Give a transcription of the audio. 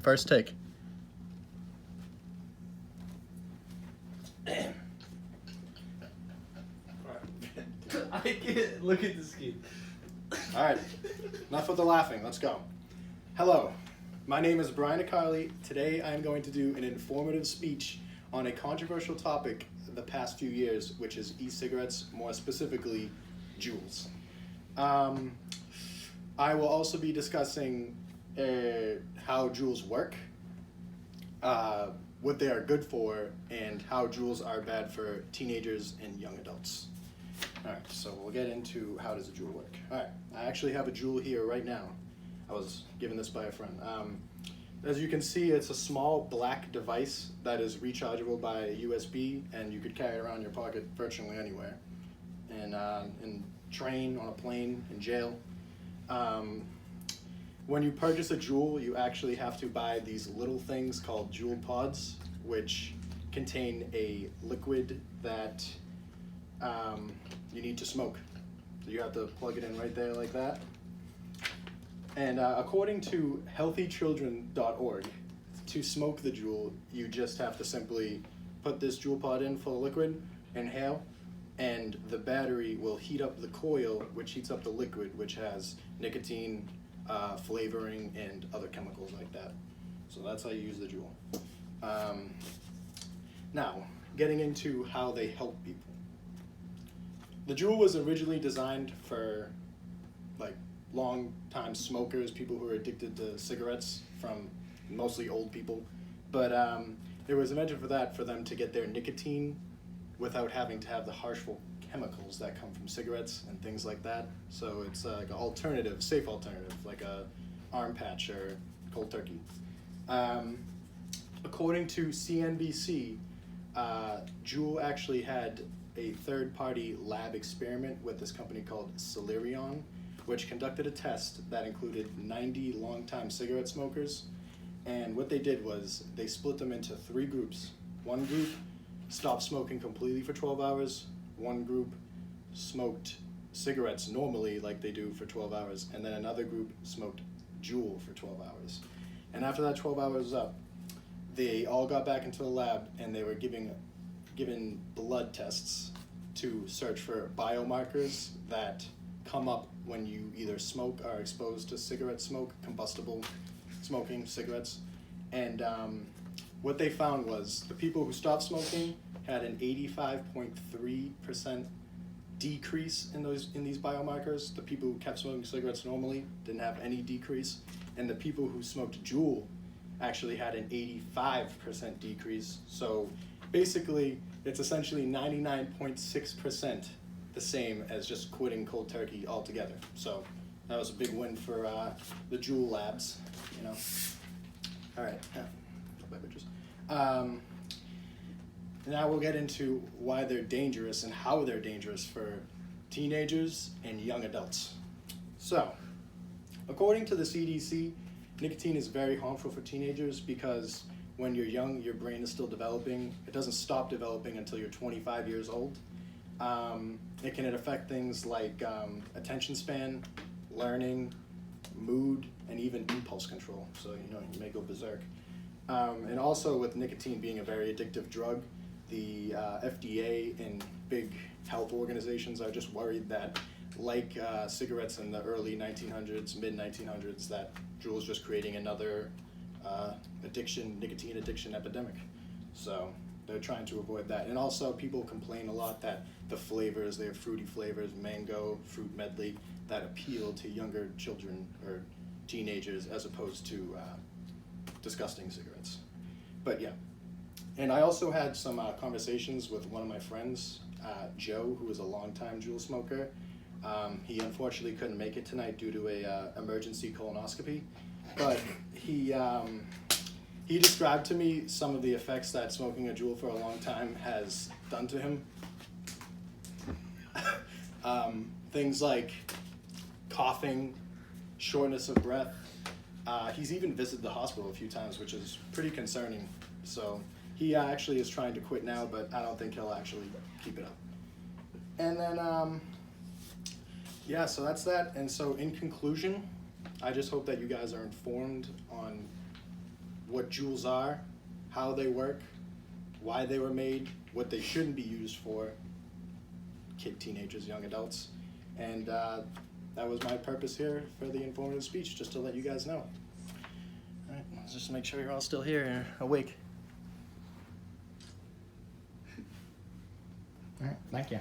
First take. I can't look at the skin. All right, enough with the laughing. Let's go. Hello, my name is Brian Accarli. Today I am going to do an informative speech on a controversial topic the past few years, which is e-cigarettes, more specifically, Juuls. I will also be discussing how Juuls work, what they are good for, and how Juuls are bad for teenagers and young adults. All right, so we'll get into how does a Juul work. All right, I actually have a Juul here right now. I was given this by a friend. As you can see, it's a small black device that is rechargeable by USB, and you could carry it around in your pocket virtually anywhere. And in train, on a plane, in jail. When you purchase a Juul, you actually have to buy these little things called Juul pods, which contain a liquid that you need to smoke. So you have to plug it in right there like that. And according to healthychildren.org, to smoke the Juul, you just have to simply put this Juul pod in full of liquid, inhale, and the battery will heat up the coil, which heats up the liquid, which has nicotine, flavoring, and other chemicals like that. So that's how you use the Juul. Now, getting into how they help people. The Juul was originally designed for like long-time smokers, people who are addicted to cigarettes, from mostly old people. But it was invented for that, for them to get their nicotine without having to have the harmful chemicals that come from cigarettes and things like that. So it's like an alternative, safe alternative, like a arm patch or cold turkey. According to CNBC, Juul actually had a third-party lab experiment with this company called Celerion, which conducted a test that included 90 long-time cigarette smokers. And what they did was they split them into 3 groups. One group stopped smoking completely for 12 hours. One group smoked cigarettes normally like they do for 12 hours. And then another group smoked Juul for 12 hours. And after that 12 hours was up, they all got back into the lab and they were given blood tests to search for biomarkers that come up when you either smoke or are exposed to cigarette smoke, combustible smoking cigarettes. And what they found was the people who stopped smoking had an 85.3% decrease in these biomarkers. The people who kept smoking cigarettes normally didn't have any decrease. And the people who smoked Juul actually had an 85% decrease. So basically, it's essentially 99.6% the same as just quitting cold turkey altogether. So that was a big win for the Juul labs, you know. All right, now we'll get into why they're dangerous and how they're dangerous for teenagers and young adults. So, according to the CDC, nicotine is very harmful for teenagers because when you're young, your brain is still developing. It doesn't stop developing until you're 25 years old. It can affect things like attention span, learning, mood, and even impulse control. So, you may go berserk. And also with nicotine being a very addictive drug, the FDA and big health organizations are just worried that, like cigarettes in the early 1900s, mid-1900s, that Juul is just creating another nicotine addiction epidemic. So they're trying to avoid that. And also people complain a lot that the flavors, they have fruity flavors, mango, fruit medley, that appeal to younger children or teenagers as opposed to disgusting cigarettes. But yeah. And I also had some conversations with one of my friends, Joe, who is a longtime Juul smoker. He unfortunately couldn't make it tonight due to a emergency colonoscopy. But he described to me some of the effects that smoking a Juul for a long time has done to him. Things like coughing, shortness of breath. He's even visited the hospital a few times, which is pretty concerning. So he actually is trying to quit now, but I don't think he'll actually keep it up. And then, yeah, so that's that. And so in conclusion, I just hope that you guys are informed on what jewels are, how they work, why they were made, what they shouldn't be used for, teenagers, young adults, and that was my purpose here for the informative speech, just to let you guys know. All right, let's just make sure you're all still here and awake. All right, thank you.